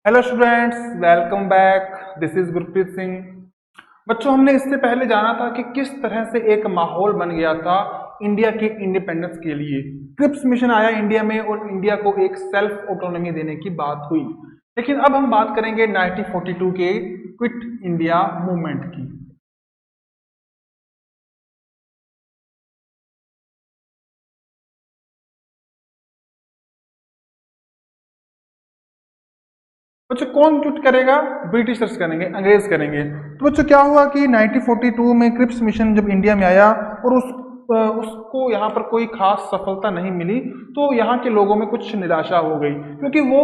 Hello students, welcome back. This is Gurpreet Singh. बच्चों, हमने इससे पहले जाना था कि किस तरह से एक माहौल बन गया था इंडिया के इंडिपेंडेंस के लिए। क्रिप्स मिशन आया इंडिया में और इंडिया को एक सेल्फ ऑटोनॉमी देने की बात हुई। लेकिन अब हम बात करेंगे 1942 के क्विट इंडिया मूवमेंट की। बच्चों, कौन क्विट करेगा? ब्रिटिशर्स करेंगे, अंग्रेज करेंगे। तो बच्चों, क्या हुआ कि 1942 में क्रिप्स मिशन जब इंडिया में आया और उसको यहाँ पर कोई खास सफलता नहीं मिली, तो यहाँ के लोगों में कुछ निराशा हो गई क्योंकि वो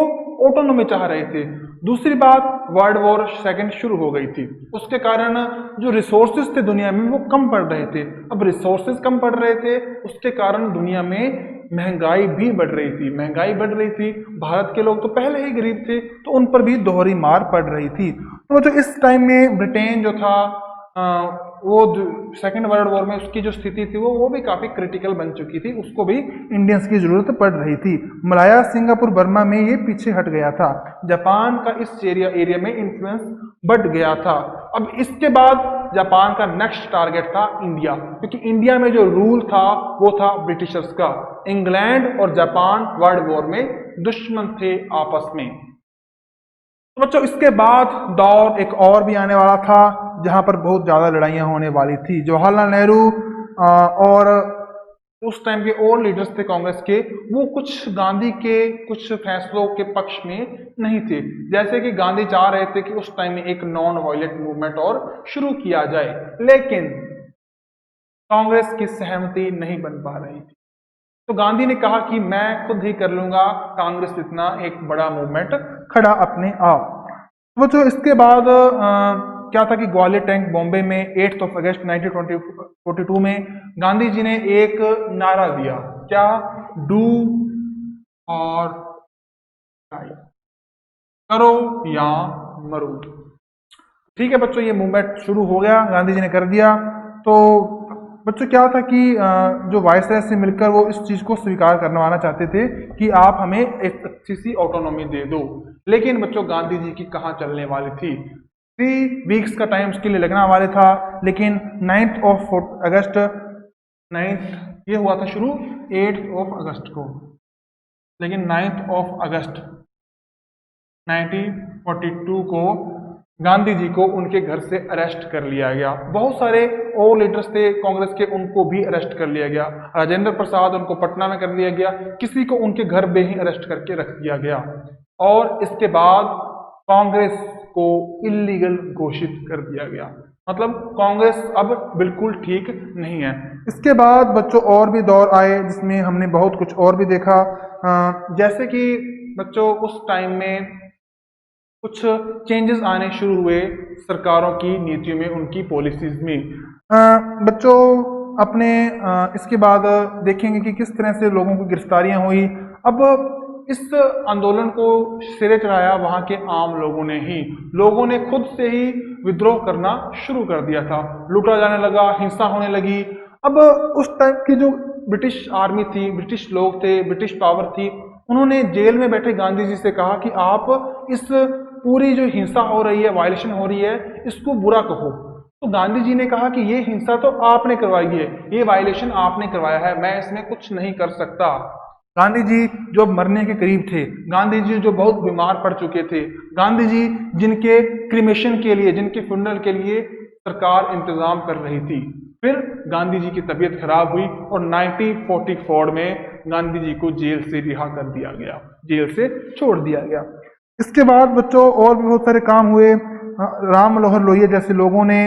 ऑटोनॉमी चाह रहे थे। दूसरी बात, वर्ल्ड वॉर सेकंड शुरू हो गई थी। उसके कारण जो रिसोर्सेज थे दुनिया में वो कम पड़ रहे थे। अब रिसोर्सेज कम पड़ रहे थे, उसके कारण दुनिया में महंगाई भी बढ़ रही थी। महंगाई बढ़ रही थी, भारत के लोग तो पहले ही गरीब थे, तो उन पर भी दोहरी मार पड़ रही थी। तो जो इस टाइम में ब्रिटेन जो था, वो सेकेंड वर्ल्ड वॉर में उसकी जो स्थिति थी वो भी काफी क्रिटिकल बन चुकी थी। उसको भी इंडियंस की जरूरत पड़ रही थी। मलाया, सिंगापुर, बर्मा में ये पीछे हट गया था। जापान का इस एरिया में इन्फ्लुएंस बढ़ गया था। अब इसके बाद जापान का नेक्स्ट टारगेट था इंडिया, क्योंकि इंडिया में जो रूल था वो था ब्रिटिशर्स का। इंग्लैंड और जापान वर्ल्ड वॉर में दुश्मन थे आपस में। तो बच्चों, इसके बाद दौर एक और भी आने वाला था जहां पर बहुत ज्यादा लड़ाइयां होने वाली थी। जवाहरलाल नेहरू और उस टाइम के और लीडर्स थे कांग्रेस के, वो कुछ गांधी के कुछ फैसलों के पक्ष में नहीं थे। जैसे कि गांधी चाह रहे थे कि उस टाइम में एक नॉन वायलेंट मूवमेंट और शुरू किया जाए, लेकिन कांग्रेस की सहमति नहीं बन पा रही थी। तो गांधी ने कहा कि मैं खुद ही कर लूंगा कांग्रेस इतना एक बड़ा मूवमेंट खड़ा अपने आप। तो जो इसके बाद क्या था कि ग्वालियर टैंक बॉम्बे में 8 अगस्त 1942 में गांधी जी ने एक नारा दिया। क्या? डू और डाई, करो या मरो। ठीक है बच्चों, ये मूवमेंट शुरू हो गया, गांधी जी ने कर दिया। तो बच्चों, क्या था कि जो वायसराय से मिलकर वो इस चीज को स्वीकार करवाना चाहते थे कि आप हमें एक अच्छी सी ऑटोनॉमी दे दो। लेकिन बच्चों, गांधी जी की कहाँ चलने वाली थी। 3 वीक्स का टाइम उसके लिए लगना वाले था। लेकिन 9 अगस्त 9 ये हुआ था शुरू 8 अगस्त को, लेकिन 9 अगस्त 1942 को गांधी जी को उनके घर से अरेस्ट कर लिया गया। बहुत सारे और लीडर्स थे कांग्रेस के, उनको भी अरेस्ट कर लिया गया। राजेंद्र प्रसाद, उनको पटना में कर लिया गया। किसी को उनके घर में ही अरेस्ट करके रख दिया गया। और इसके बाद कांग्रेस को इलीगल घोषित कर दिया गया। मतलब कांग्रेस अब बिल्कुल ठीक नहीं है। इसके बाद बच्चों और भी दौर आए जिसमें हमने बहुत कुछ और भी देखा। जैसे कि बच्चों, उस टाइम में कुछ चेंजेस आने शुरू हुए सरकारों की नीतियों में, उनकी पॉलिसीज में। बच्चों, अपने इसके बाद देखेंगे कि किस तरह से लोगों की गिरफ्तारियां हुई। अब इस आंदोलन को सिरे चढ़ाया वहां के आम लोगों ने ही। लोगों ने खुद से ही विद्रोह करना शुरू कर दिया था। लूटा जाने लगा, हिंसा होने लगी। अब उस टाइम की जो ब्रिटिश आर्मी थी, ब्रिटिश लोग थे, ब्रिटिश पावर थी, उन्होंने जेल में बैठे गांधी जी से कहा कि आप इस पूरी जो हिंसा हो रही है, वायलेशन हो रही है, इसको बुरा कहो। तो गांधी जी ने कहा कि ये हिंसा तो आपने करवाई है, ये वायलेशन आपने करवाया है, मैं इसमें कुछ नहीं कर सकता। गांधी जी जो मरने के करीब थे, गांधी जी जो बहुत बीमार पड़ चुके थे, गांधी जी जिनके क्रिमेशन के लिए, जिनके फ्यूनरल के लिए सरकार इंतजाम कर रही थी। फिर गांधी जी की तबीयत खराब हुई और 1944 में गांधी जी को जेल से रिहा कर दिया गया, जेल से छोड़ दिया गया। इसके बाद बच्चों और भी बहुत सारे काम हुए। राम मनोहर लोहिया जैसे लोगों ने,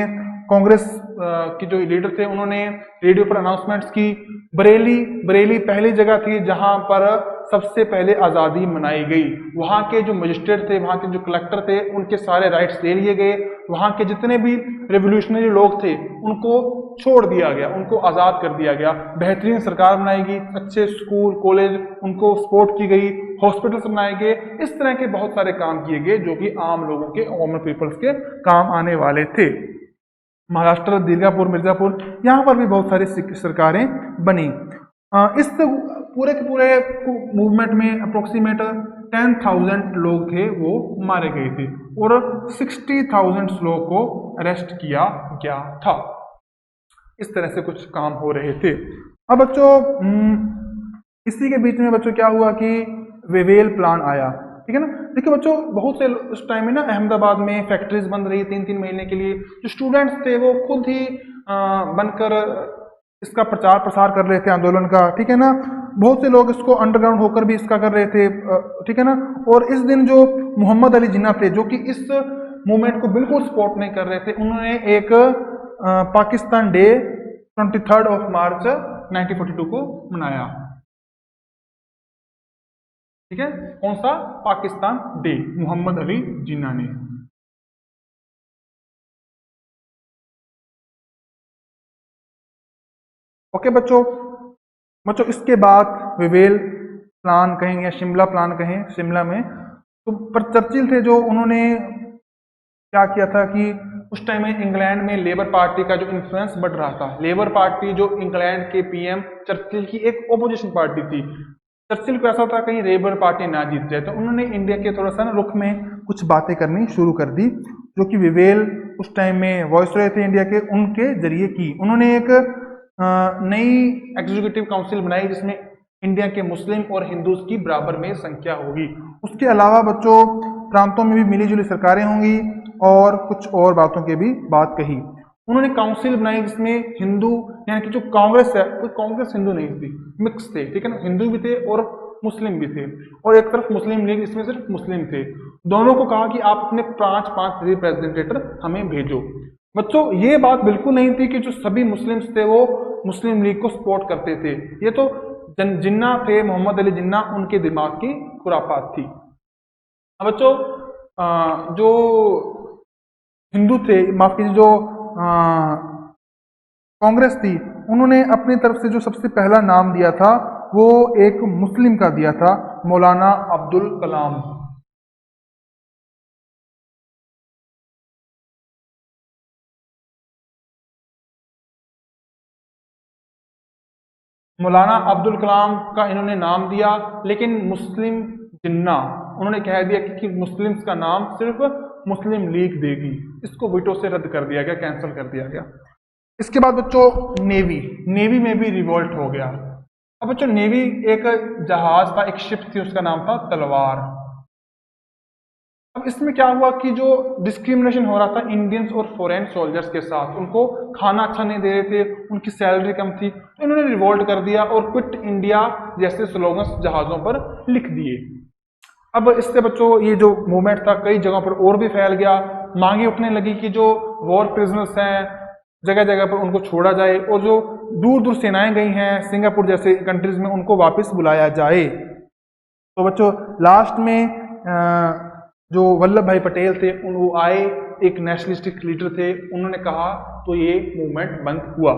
कांग्रेस की जो लीडर थे, उन्होंने रेडियो पर अनाउंसमेंट्स की। बरेली पहली जगह थी जहां पर सबसे पहले आज़ादी मनाई गई। वहां के जो मजिस्ट्रेट थे, वहां के जो कलेक्टर थे, उनके सारे राइट्स ले लिए गए। वहां के जितने भी रेवोल्यूशनरी लोग थे उनको छोड़ दिया गया, उनको आज़ाद कर दिया गया। बेहतरीन सरकार बनाई गई, अच्छे स्कूल कॉलेज उनको सपोर्ट की गई, हॉस्पिटल्स बनाए गए। इस तरह के बहुत सारे काम किए गए जो कि आम लोगों के, कॉमन पीपल्स के काम आने वाले थे। महाराष्ट्र, दीर्घापुर, मिर्जापुर, यहाँ पर भी बहुत सारी सरकारें बनी। इस पूरे के पूरे मूवमेंट में अप्रोक्सीमेट 10,000 लोग थे वो मारे गए थे और 60,000 लोगों को अरेस्ट किया गया था। इस तरह से कुछ काम हो रहे थे। अब बच्चों इसी के बीच में बच्चों क्या हुआ कि वेवेल प्लान आया, ठीक है ना। देखिए बच्चों, बहुत से उस टाइम में ना अहमदाबाद में फैक्ट्रीज बंद रही 3-3 महीने के लिए। जो स्टूडेंट्स थे वो खुद ही बनकर इसका प्रचार प्रसार कर रहे थे आंदोलन का, ठीक है ना। बहुत से लोग इसको अंडरग्राउंड होकर भी इसका कर रहे थे, ठीक है ना। और इस दिन जो मोहम्मद अली जिन्ना थे, जो कि इस मूवमेंट को बिल्कुल सपोर्ट नहीं कर रहे थे, उन्होंने एक पाकिस्तान डे 23 मार्च 1942 को मनाया, ठीक है। कौन सा? पाकिस्तान डे, मोहम्मद अली जिन्ना ने। ओके बच्चों, इसके बाद वेवेल प्लान कहें या शिमला प्लान कहें, शिमला में तो पर चर्चिल थे जो उन्होंने क्या किया था कि उस टाइम में इंग्लैंड में लेबर पार्टी का जो इन्फ्लुएंस बढ़ रहा था। लेबर पार्टी जो इंग्लैंड के पीएम चर्चिल की एक ओपोजिशन पार्टी थी। चर्चिल को ऐसा था कहीं लेबर पार्टी ना जीत जाए, तो उन्होंने इंडिया के थोड़ा सा ना रुख में कुछ बातें करनी शुरू कर दी, जो कि वेवेल उस टाइम में वॉइस रहे थे इंडिया के, उनके जरिए की। उन्होंने एक नई एग्जीक्यूटिव काउंसिल बनाई जिसमें इंडिया के मुस्लिम और हिंदूज की बराबर में संख्या होगी। उसके अलावा बच्चों प्रांतों में भी मिलीजुली सरकारें होंगी और कुछ और बातों की भी बात कही। उन्होंने काउंसिल बनाई जिसमें हिंदू, यानी कि जो कांग्रेस है, कोई कांग्रेस हिंदू नहीं थी, मिक्स थे, ठीक है ना। हिंदू भी थे और मुस्लिम भी थे, और एक तरफ मुस्लिम लीग, इसमें सिर्फ मुस्लिम थे। दोनों को कहा कि आप अपने 5-5 रिप्रेजेंटेटिव हमें भेजो। बच्चों ये बात बिल्कुल नहीं थी कि जो सभी मुस्लिम्स थे वो मुस्लिम लीग को सपोर्ट करते थे। ये तो जिन्ना थे, मोहम्मद अली जिन्ना, उनके दिमाग की खुरापात थी। अब बच्चों जो हिंदू थे, माफ कीजिए, जो कांग्रेस थी, उन्होंने अपनी तरफ से जो सबसे पहला नाम दिया था वो एक मुस्लिम का दिया था, मौलाना अब्दुल कलाम। मौलाना अब्दुल कलाम का इन्होंने नाम दिया, लेकिन मुस्लिम जिन्ना उन्होंने कह दिया कि मुस्लिम्स का नाम सिर्फ मुस्लिम लीग देगी। इसको वीटो से रद्द कर दिया गया, कैंसिल कर दिया गया। इसके बाद बच्चों नेवी में भी रिवोल्ट हो गया। अब बच्चों नेवी एक जहाज था, एक शिप थी, उसका नाम था तलवार। अब इसमें क्या हुआ कि जो डिस्क्रिमिनेशन हो रहा था इंडियंस और फॉरेन सोल्जर्स के साथ, उनको खाना अच्छा नहीं दे रहे थे, उनकी सैलरी कम थी, तो इन्होंने रिवोल्ट कर दिया और क्विट इंडिया जैसे स्लोगन्स जहाजों पर लिख दिए। अब इससे बच्चों ये जो मूवमेंट था कई जगहों पर और भी फैल गया। मांगे उठने लगी कि जो वॉर प्रिजनर्स हैं जगह जगह पर उनको छोड़ा जाए, और जो दूर दूर सेनाएं गई हैं सिंगापुर जैसे कंट्रीज में, उनको वापस बुलाया जाए। तो बच्चों लास्ट में जो वल्लभ भाई पटेल थे वो आए, एक नेशनलिस्टिक लीडर थे, उन्होंने कहा, तो ये मूवमेंट बंद हुआ।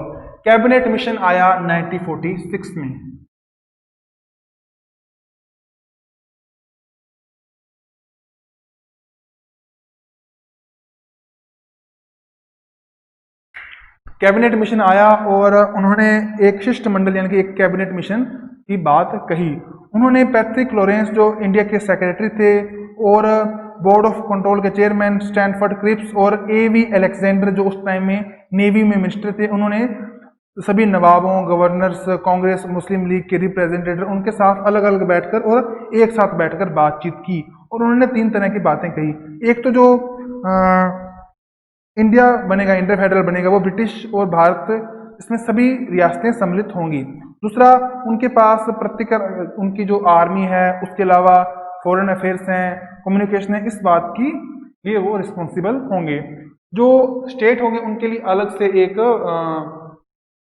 कैबिनेट मिशन आया 1946 में। कैबिनेट मिशन आया और उन्होंने एक शिष्टमंडल यानी कि एक कैबिनेट मिशन की बात कही। उन्होंने पैट्रिक लॉरेंस जो इंडिया के सेक्रेटरी थे और बोर्ड ऑफ कंट्रोल के चेयरमैन स्टैनफोर्ड क्रिप्स और एवी अलेक्जेंडर जो उस टाइम में नेवी में मिनिस्टर थे, उन्होंने सभी नवाबों, गवर्नर्स, कांग्रेस, मुस्लिम लीग के रिप्रेजेंटेटिव, उनके साथ अलग अलग बैठकर और एक साथ बैठकर बातचीत की, और उन्होंने 3 तरह की बातें कही। एक तो जो इंडिया बनेगा, इंडिया फेडरल बनेगा, वो ब्रिटिश और भारत, इसमें सभी रियासतें सम्मिलित होंगी। दूसरा, उनके पास उनकी जो आर्मी है, उसके अलावा फॉरेन अफेयर्स हैं, कम्युनिकेशन है, इस बात की लिए वो रिस्पॉन्सिबल होंगे। जो स्टेट होंगे उनके लिए अलग से एक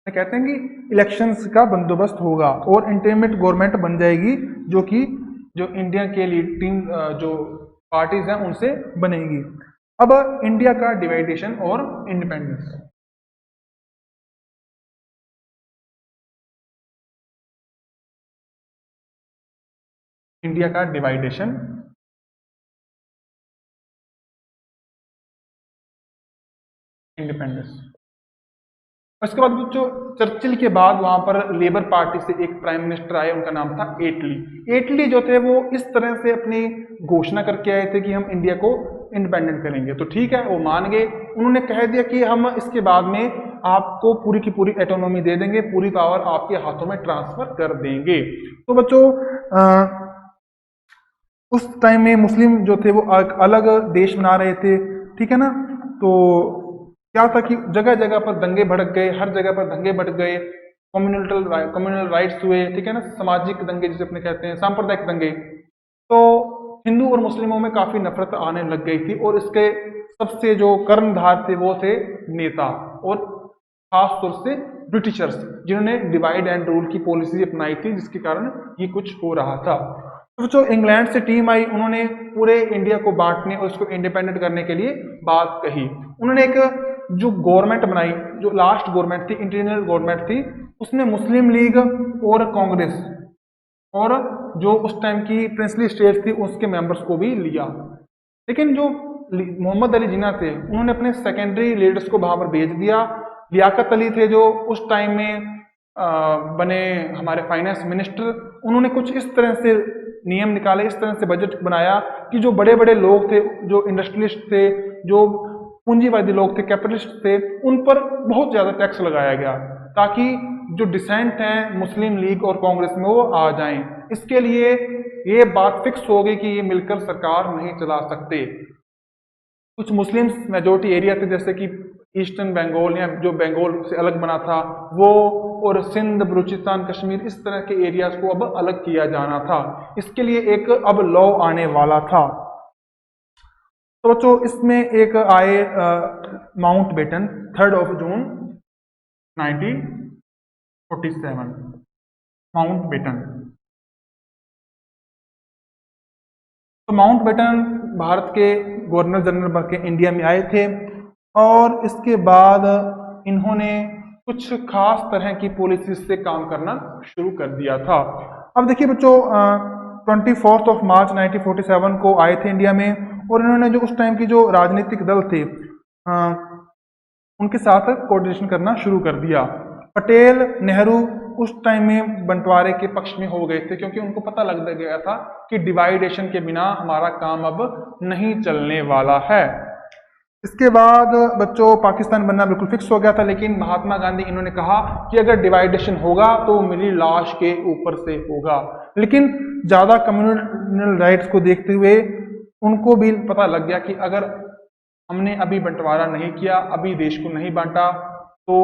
कहते हैं कि इलेक्शंस का बंदोबस्त होगा, और इंटरमीडिएट गवर्नमेंट बन जाएगी जो कि जो इंडिया के लीडिंग जो पार्टीज हैं उनसे बनेगी। अब इंडिया का डिवाइडेशन और इंडिपेंडेंस। इंडिया का डिवाइडेशन, इंडिपेंडेंस। उसके बाद जो चर्चिल के बाद वहां पर लेबर पार्टी से एक प्राइम मिनिस्टर आए, उनका नाम था एटली। एटली जो थे वो इस तरह से अपनी घोषणा करके आए थे कि हम इंडिया को इंडिपेंडेंट करेंगे, तो ठीक है वो मान गए। उन्होंने कह दिया कि हम इसके बाद में आपको पूरी की पूरी ऑटोनॉमी दे देंगे, पूरी पावर आपके हाथों में ट्रांसफर कर देंगे। तो बच्चों उस टाइम में मुस्लिम जो थे वो अलग देश बना रहे थे, ठीक है ना। तो क्या था कि जगह जगह पर दंगे भड़क गए, हर जगह पर दंगे भड़क गए, कम्युनल राइट्स हुए, ठीक है ना, सामाजिक दंगे जिसे अपने कहते हैं, सांप्रदायिक दंगे। तो हिंदू और मुस्लिमों में काफी नफरत आने लग गई थी, और इसके सबसे जो कर्णधार थे वो थे नेता, और खास तौर से ब्रिटिशर्स, जिन्होंने डिवाइड एंड रूल की पॉलिसी अपनाई थी, जिसके कारण ये कुछ हो रहा था। तो जो इंग्लैंड से टीम आई, उन्होंने पूरे इंडिया को बांटने और उसको इंडिपेंडेंट करने के लिए बात कही। उन्होंने एक जो गवर्नमेंट बनाई, जो लास्ट गवर्नमेंट थी, इंटरनल गवर्नमेंट थी, उसमें मुस्लिम लीग और कांग्रेस और जो उस टाइम की प्रिंसली स्टेट्स थी उसके मेंबर्स को भी लिया। लेकिन जो मोहम्मद अली जिन्ना थे, उन्होंने अपने सेकेंडरी लीडर्स को वहां पर भेज दिया। लियाकत अली थे जो उस टाइम में बने हमारे फाइनेंस मिनिस्टर, उन्होंने कुछ इस तरह से नियम निकाले, इस तरह से बजट बनाया कि जो बड़े बड़े लोग थे, जो इंडस्ट्रियलिस्ट थे, जो पूंजीवादी लोग थे, कैपिटलिस्ट थे, उन पर बहुत ज्यादा टैक्स लगाया गया, ताकि जो डिसेंट हैं मुस्लिम लीग और कांग्रेस में वो आ जाएं। इसके लिए ये बात फिक्स हो गई कि ये मिलकर सरकार नहीं चला सकते। कुछ मुस्लिम मेजोरिटी एरिया थे, जैसे कि ईस्टर्न बंगाल या जो बंगाल से अलग बना था वो, और सिंध, बलूचिस्तान, कश्मीर, इस तरह के एरियाज को अब अलग किया जाना था। इसके लिए एक अब लॉ आने वाला था। तो बच्चों इसमें एक आए माउंट बेटन, 3 जून 1947, माउंट बेटन। तो माउंट बेटन भारत के गवर्नर जनरल बन के इंडिया में आए थे, और इसके बाद इन्होंने कुछ खास तरह की पॉलिसीज से काम करना शुरू कर दिया था। अब देखिए बच्चों, 24 मार्च 1947 को आए थे इंडिया में, और इन्होंने जो उस टाइम की जो राजनीतिक दल थे उनके साथ कोऑर्डिनेशन करना शुरू कर दिया। पटेल, नेहरू उस टाइम में बंटवारे के पक्ष में हो गए थे, क्योंकि उनको पता लग गया था कि डिवाइडेशन के बिना हमारा काम अब नहीं चलने वाला है। इसके बाद बच्चों पाकिस्तान बनना बिल्कुल फिक्स हो गया था, लेकिन महात्मा गांधी इन्होंने कहा कि अगर डिवाइडेशन होगा तो मेरी लाश के ऊपर से होगा। लेकिन ज्यादा कम्युनल राइट्स को देखते हुए उनको भी पता लग गया कि अगर हमने अभी बंटवारा नहीं किया, अभी देश को नहीं बांटा, तो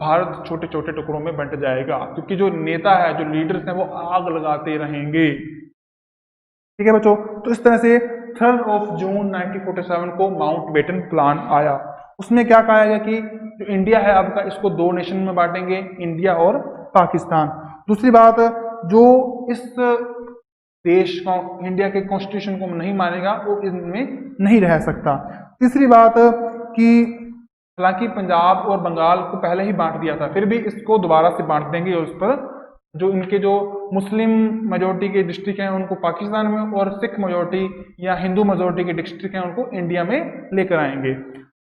भारत छोटे छोटे टुकड़ों में बंट जाएगा, क्योंकि जो नेता है, जो लीडर्स हैं, वो आग लगाते रहेंगे। ठीक है बच्चों, तो इस तरह से 3 जून 1947 को माउंट बेटन प्लान आया। उसमें क्या कहा गया कि जो इंडिया है आपका, इसको 2 नेशन में बांटेंगे, इंडिया और पाकिस्तान। दूसरी बात, जो इस देश को, इंडिया के कॉन्स्टिट्यूशन को नहीं मानेगा वो इनमें नहीं रह सकता। तीसरी बात कि हालांकि पंजाब और बंगाल को पहले ही बांट दिया था, फिर भी इसको दोबारा से बांट देंगे, उस पर जो इनके जो मुस्लिम मेजोरिटी के डिस्ट्रिक्ट हैं उनको पाकिस्तान में, और सिख मेजोरिटी या हिंदू मेजोरिटी के डिस्ट्रिक्ट हैं उनको इंडिया में लेकर आएंगे।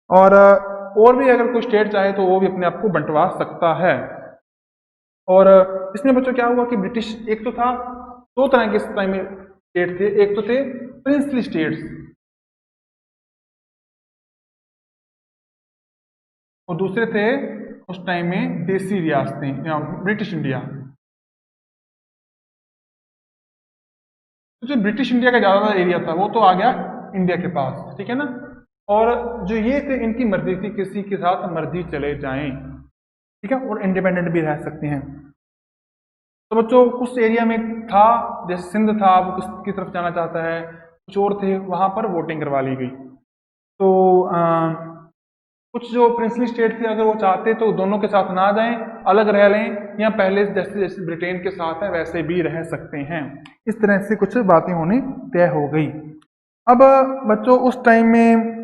और भी अगर कोई स्टेट चाहे तो वो भी अपने आप को बंटवा सकता है। और इसमें बच्चों क्या हुआ कि ब्रिटिश, एक तो था 2 तरह के इस टाइम में स्टेट थे, एक तो थे प्रिंसली स्टेट्स और दूसरे थे उस टाइम में देसी रियासतें या ब्रिटिश इंडिया। तो जो ब्रिटिश इंडिया का ज्यादातर एरिया था वो तो आ गया इंडिया के पास, ठीक है ना। और जो ये थे, इनकी मर्जी थी, किसी के साथ मर्जी चले जाएं, ठीक है, और इंडिपेंडेंट भी रह सकते हैं। तो बच्चों कुछ एरिया में था, जैसे सिंध था, वो किसकी तरफ जाना चाहता है, कुछ और थे, वहां पर वोटिंग करवा ली गई। तो कुछ जो प्रिंसली स्टेट थे, अगर वो चाहते तो दोनों के साथ ना जाएं, अलग रह लें, या पहले जैसे जैसे ब्रिटेन के साथ है वैसे भी रह सकते हैं। इस तरह से कुछ बातें होनी तय हो गई। अब बच्चों उस टाइम में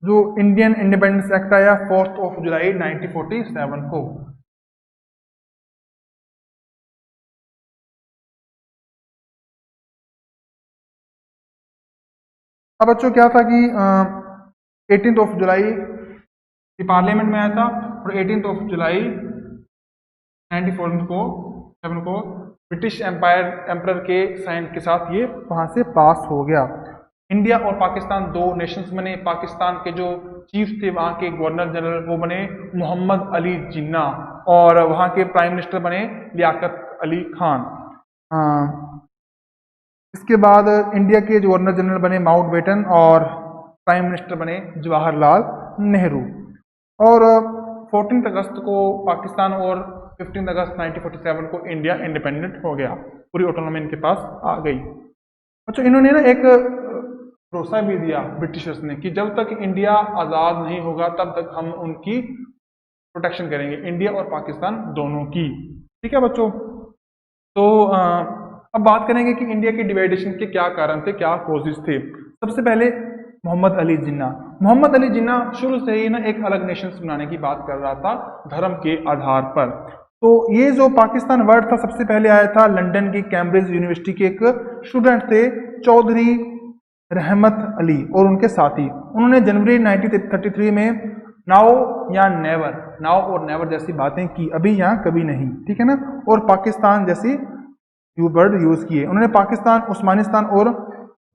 जो इंडियन इंडिपेंडेंस एक्ट आया 4 जुलाई 1947 को। अब बच्चों क्या था कि 18 जुलाई ये पार्लियामेंट में आया था और 18 जुलाई 1947 को ब्रिटिश एम्पायर के साइन के साथ ये वहां से पास हो गया। इंडिया और पाकिस्तान दो नेशंस बने। पाकिस्तान के जो चीफ थे वहां के गवर्नर जनरल वो बने मोहम्मद अली जिन्ना और वहां के प्राइम मिनिस्टर बने लियाकत अली खान। इसके बाद इंडिया के गवर्नर जनरल बने माउंटबेटन और प्राइम मिनिस्टर बने जवाहरलाल नेहरू। और 14 अगस्त को पाकिस्तान और 15 अगस्त 1947 को इंडिया इंडिपेंडेंट हो गया, पूरी ऑटोनॉमी इनके पास आ गई। अच्छा, इन्होंने ना एक भरोसा भी दिया ब्रिटिशर्स ने कि जब तक इंडिया आज़ाद नहीं होगा तब तक हम उनकी प्रोटेक्शन करेंगे, इंडिया और पाकिस्तान दोनों की। ठीक है बच्चों, तो अब बात करेंगे कि इंडिया के डिवाइडेशन के क्या कारण थे, क्या कॉजेज थे। सबसे पहले मोहम्मद अली जिन्ना। मोहम्मद अली जिन्ना शुरू से ही ना एक अलग नेशन बनाने की बात कर रहा था धर्म के आधार पर। तो ये जो पाकिस्तान वर्ड था सबसे पहले आया था लंदन की कैम्ब्रिज यूनिवर्सिटी के एक स्टूडेंट थे चौधरी रहमत अली और उनके साथी। उन्होंने जनवरी 1933 में नाउ या नेवर, नाउ और नेवर जैसी बातें की, अभी या कभी नहीं, ठीक है ना, और पाकिस्तान जैसी वर्ड यूज किए। उन्होंने पाकिस्तान, उस्मानिस्तान और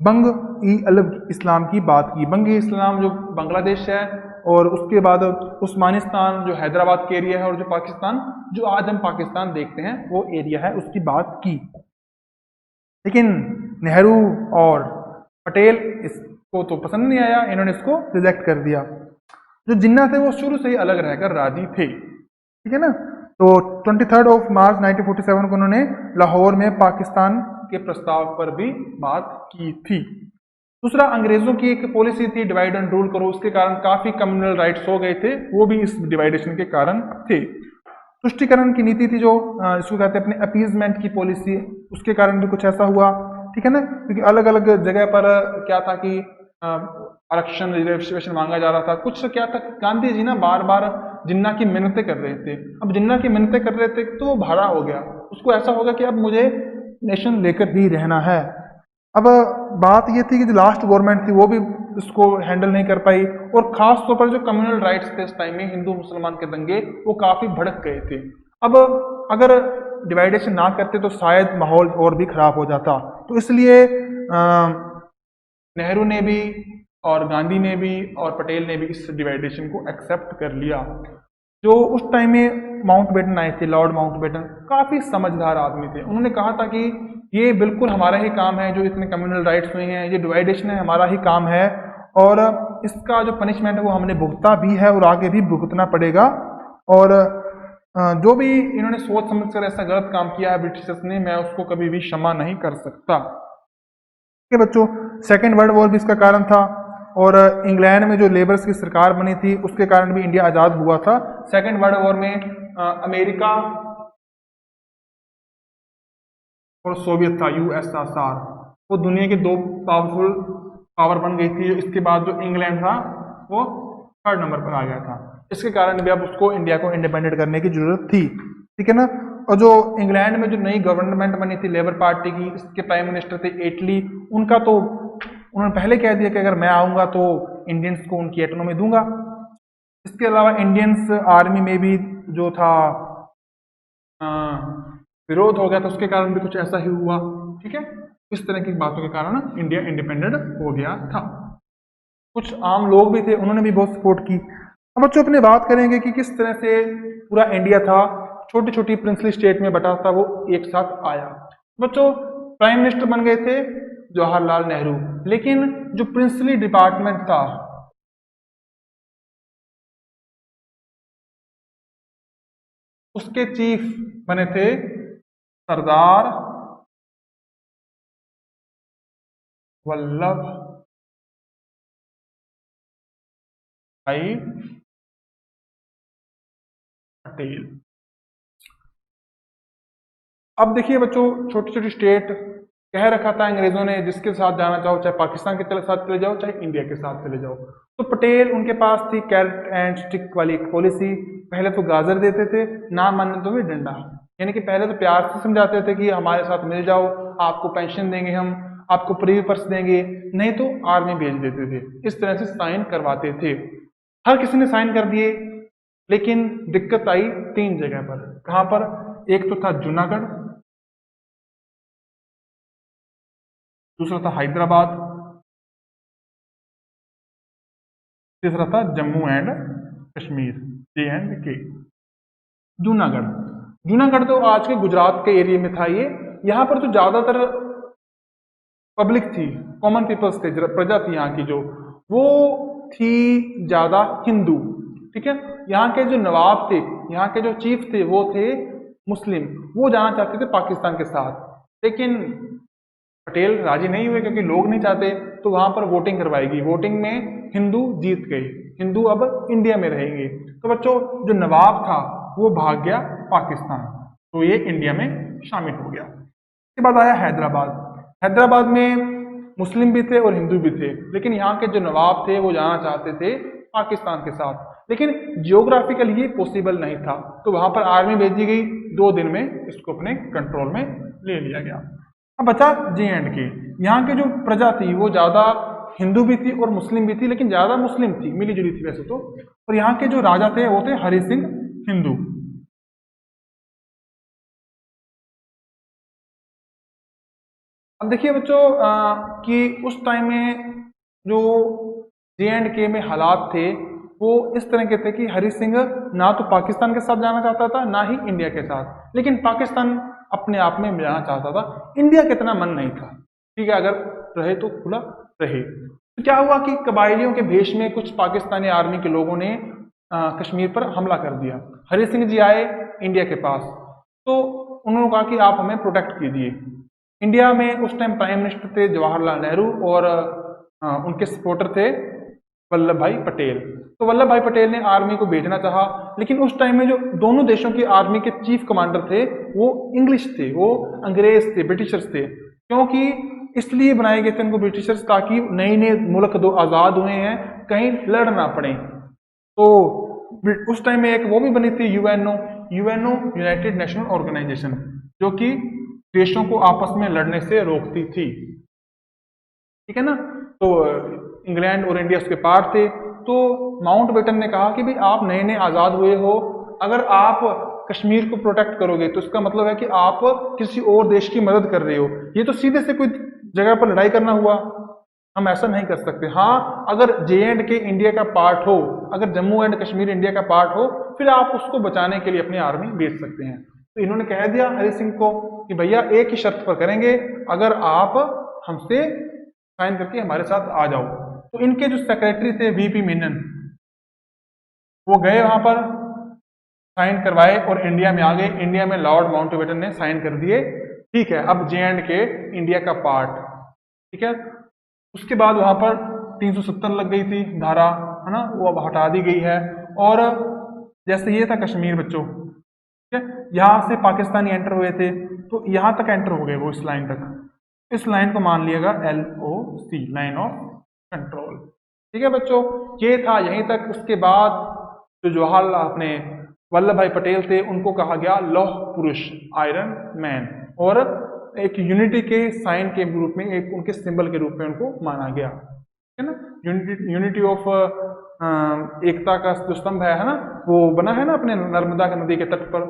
बंग ई अल इस्लाम की बात की। बंग ई इस्लाम जो बांग्लादेश है और उसके बाद उस्मानिस्तान जो हैदराबाद के एरिया है और जो पाकिस्तान जो आज हम पाकिस्तान देखते हैं वो एरिया है, उसकी बात की। लेकिन नेहरू और पटेल इसको तो पसंद नहीं आया, इन्होंने इसको रिजेक्ट कर दिया। जो जिन्ना थे वो शुरू से ही अलग रहकर राजी थे, ठीक है ना। तो 23 मार्च 1947 को उन्होंने लाहौर में पाकिस्तान के प्रस्ताव पर भी बात की थी। दूसरा, अंग्रेजों की एक पॉलिसी थी डिवाइड एंड रूल करो, उसके कारण काफी कम्युनल राइट्स हो गए थे, वो भी इस डिवाइडेशन के कारण थे। तुष्टिकरण की नीति थी जो इसको कहते हैं अपने अपीजमेंट की पॉलिसी, उसके कारण भी कुछ ऐसा हुआ, ठीक है ना, क्योंकि अलग अलग जगह पर क्या था कि आरक्षण रिजर्वेशन मांगा जा रहा था। कुछ क्या था, गांधी जी ना बार बार जिन्ना की मिन्नतें कर रहे थे। अब जिन्ना की मिन्नतें कर रहे थे तो वो भाड़ा हो गया, उसको ऐसा होगा कि अब मुझे नेशन लेकर ही रहना है। अब बात ये थी कि जो लास्ट गवर्नमेंट थी वो भी इसको हैंडल नहीं कर पाई, और खास तौर पर जो कम्युनल राइट्स थे इस टाइम में, हिंदू मुसलमान के दंगे वो काफी भड़क गए थे। अब अगर डिवाइडेशन ना करते तो शायद माहौल और भी खराब हो जाता, तो इसलिए नेहरू ने भी और गांधी ने भी और पटेल ने भी इस डिवाइडेशन को एक्सेप्ट कर लिया। जो उस टाइम में माउंटबेटन आए थे, लॉर्ड माउंटबेटन, काफी समझदार आदमी थे। उन्होंने कहा था कि ये बिल्कुल हमारा ही काम है, जो इतने कम्युनल राइट्स हुए हैं, ये डिवाइडेशन है, हमारा ही काम है, और इसका जो पनिशमेंट है वो हमने भुगता भी है और आगे भी भुगतना पड़ेगा। और जो भी इन्होंने सोच समझकर ऐसा गलत काम किया है ब्रिटिशर्स ने, मैं उसको कभी भी क्षमा नहीं कर सकता। ठीक है बच्चों, सेकेंड वर्ल्ड वॉर भी इसका कारण था, और इंग्लैंड में जो लेबर्स की सरकार बनी थी उसके कारण भी इंडिया आज़ाद हुआ था। सेकेंड वर्ल्ड वॉर में अमेरिका और सोवियत था, यूएसएसआर, वो दुनिया के दो पावरफुल पावर बन गई थी। इसके बाद जो इंग्लैंड था वो थर्ड नंबर पर आ गया था। इसके कारण भी अब उसको इंडिया को इंडिपेंडेंट करने की जरूरत थी, ठीक है ना। और जो इंग्लैंड में जो नई गवर्नमेंट बनी थी लेबर पार्टी की, इसके प्राइम मिनिस्टर थे एटली, उनका तो उन्होंने पहले कह दिया कि अगर मैं आऊंगा तो इंडियंस को उनकी ऑटोनॉमी दूंगा। इसके अलावा इंडियंस आर्मी में भी जो था विरोध हो गया था, उसके कारण भी कुछ ऐसा ही हुआ, ठीक है। इस तरह की बातों के कारण इंडिया इंडिपेंडेंट हो गया था। कुछ आम लोग भी थे, उन्होंने भी बहुत सपोर्ट की। अब बच्चों अपने बात करेंगे कि किस तरह से पूरा इंडिया था छोटी छोटी प्रिंसली स्टेट में बटा था, वो एक साथ आया। बच्चों प्राइम मिनिस्टर बन गए थे जवाहरलाल नेहरू, लेकिन जो प्रिंसली डिपार्टमेंट था उसके चीफ बने थे सरदार वल्लभ भाई पटेल। अब देखिए बच्चों, छोटी छोटी स्टेट कह रखा था अंग्रेजों ने जिसके साथ जाना चाहो, चाहे पाकिस्तान के साथ चले जाओ, चाहे इंडिया के साथ चले जाओ। तो पटेल उनके पास थी कैरेट एंड स्टिक वाली एक पॉलिसी। पहले तो गाजर देते थे, ना मानने तो भी डंडा, यानी कि पहले तो प्यार से समझाते थे कि हमारे साथ मिल जाओ, आपको पेंशन देंगे, हम आपको प्रीवी पर्स देंगे, नहीं तो आर्मी भेज देते थे, इस तरह से साइन करवाते थे। हर किसी ने साइन कर दिए, लेकिन दिक्कत आई 3 जगह पर। कहां पर? एक तो था जूनागढ़, दूसरा था हैदराबाद, तीसरा था जम्मू एंड कश्मीर, J&K। जूनागढ़, जूनागढ़ तो आज के गुजरात के एरिया में था ये। यहाँ पर तो ज्यादातर पब्लिक थी, कॉमन पीपल्स थे, प्रजा थी यहाँ की जो, वो थी ज्यादा हिंदू। ठीक है, यहाँ के जो नवाब थे, यहाँ के जो चीफ थे, वो थे मुस्लिम। वो जाना चाहते थे पाकिस्तान के साथ, लेकिन पटेल राजी नहीं हुए क्योंकि लोग नहीं चाहते। तो वहां पर वोटिंग करवाएगी, वोटिंग में हिंदू जीत गए, हिंदू अब इंडिया में रहेंगे। तो बच्चों, जो नवाब था वो भाग गया पाकिस्तान, तो ये इंडिया में शामिल हो गया। इसके बाद आया हैदराबाद। हैदराबाद में मुस्लिम भी थे और हिंदू भी थे, लेकिन यहाँ के जो नवाब थे वो जाना चाहते थे पाकिस्तान के साथ, लेकिन जियोग्राफिकल ये पॉसिबल नहीं था। तो वहां पर आर्मी भेजी गई, 2 दिन में इसको अपने कंट्रोल में ले लिया गया। अब बचा J&K। यहाँ की जो प्रजा थी वो ज्यादा हिंदू भी थी और मुस्लिम भी थी, लेकिन ज्यादा मुस्लिम थी, मिली जुली थी वैसे तो। और यहाँ के जो राजा थे वो थे हरि सिंह हिंदू। अब देखिए बच्चों कि उस टाइम में जो J&K में हालात थे वो इस तरह के थे कि हरि सिंह ना तो पाकिस्तान के साथ जाना चाहता था, ना ही इंडिया के साथ, लेकिन पाकिस्तान अपने आप में जाना चाहता था। इंडिया का इतना मन नहीं था। ठीक है, अगर रहे तो खुला रहे। तो क्या हुआ कि कबायलियों के भेष में कुछ पाकिस्तानी आर्मी के लोगों ने कश्मीर पर हमला कर दिया। हरि सिंह जी आए इंडिया के पास, तो उन्होंने कहा कि आप हमें प्रोटेक्ट कीजिए। इंडिया में उस टाइम प्राइम मिनिस्टर थे जवाहरलाल नेहरू और उनके सपोर्टर थे वल्लभ भाई पटेल। तो वल्लभ भाई पटेल ने आर्मी को भेजना चाहा, लेकिन उस टाइम में जो दोनों देशों की आर्मी के चीफ कमांडर थे वो इंग्लिश थे, वो अंग्रेज थे, ब्रिटिशर्स थे। क्योंकि इसलिए बनाए गए थे उनको ब्रिटिशर्स, ताकि नए नए मुल्क दो आज़ाद हुए हैं, कहीं लड़ ना पड़े। तो उस टाइम में एक वो भी बनी थी यूएनओ, यूनाइटेड नेशनल ऑर्गेनाइजेशन, जो कि देशों को आपस में लड़ने से रोकती थी। ठीक है ना। तो इंग्लैंड और इंडिया उसके पार थे। तो माउंटबेटन ने कहा कि भाई आप नए नए आजाद हुए हो, अगर आप कश्मीर को प्रोटेक्ट करोगे तो इसका मतलब है कि आप किसी और देश की मदद कर रहे हो। ये तो सीधे से कोई जगह पर लड़ाई करना हुआ, हम ऐसा नहीं कर सकते। हाँ, अगर J&K इंडिया का पार्ट हो, अगर जम्मू एंड कश्मीर इंडिया का पार्ट हो, फिर आप उसको बचाने के लिए अपनी आर्मी भेज सकते हैं। तो इन्होंने कह दिया हरि सिंह को कि भैया एक ही शर्त पर करेंगे, अगर आप हमसे साइन करके हमारे साथ आ जाओ। तो इनके जो सेक्रेटरी थे VP मेनन, वो गए वहां पर, साइन करवाए और इंडिया में आ गए। इंडिया में लॉर्ड माउंटबेटन ने साइन कर दिए। ठीक है, अब J&K इंडिया का पार्ट। ठीक है, उसके बाद वहां पर 370 लग गई थी धारा, है ना, वो अब हटा दी गई है। और जैसे ये था कश्मीर बच्चों, ठीक है, यहाँ से पाकिस्तानी एंटर हुए थे, तो यहाँ तक एंटर हो गए वो, इस लाइन तक। इस लाइन को मान लिएगा LOC, लाइन ऑफ कंट्रोल। ठीक है बच्चों, ये था यहीं तक। उसके बाद जो जवाहरलाल अपने वल्लभ भाई पटेल थे, उनको कहा गया लौह पुरुष, आयरन मैन, और एक यूनिटी के साइन के रूप में, एक उनके सिंबल के रूप में उनको माना गया। ठीक है ना, यूनिटी ऑफ एकता का जो स्तंभ है ना, वो बना है ना अपने नर्मदा का नदी के तट पर,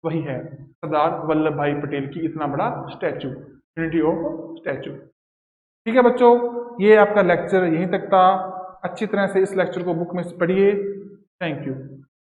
वही है सरदार वल्लभ भाई पटेल की इतना बड़ा स्टैचू, यूनिटी ऑफ स्टैचू। ठीक है बच्चों, ये आपका लेक्चर यहीं तक था। अच्छी तरह से इस लेक्चर को बुक में पढ़िए। Thank you.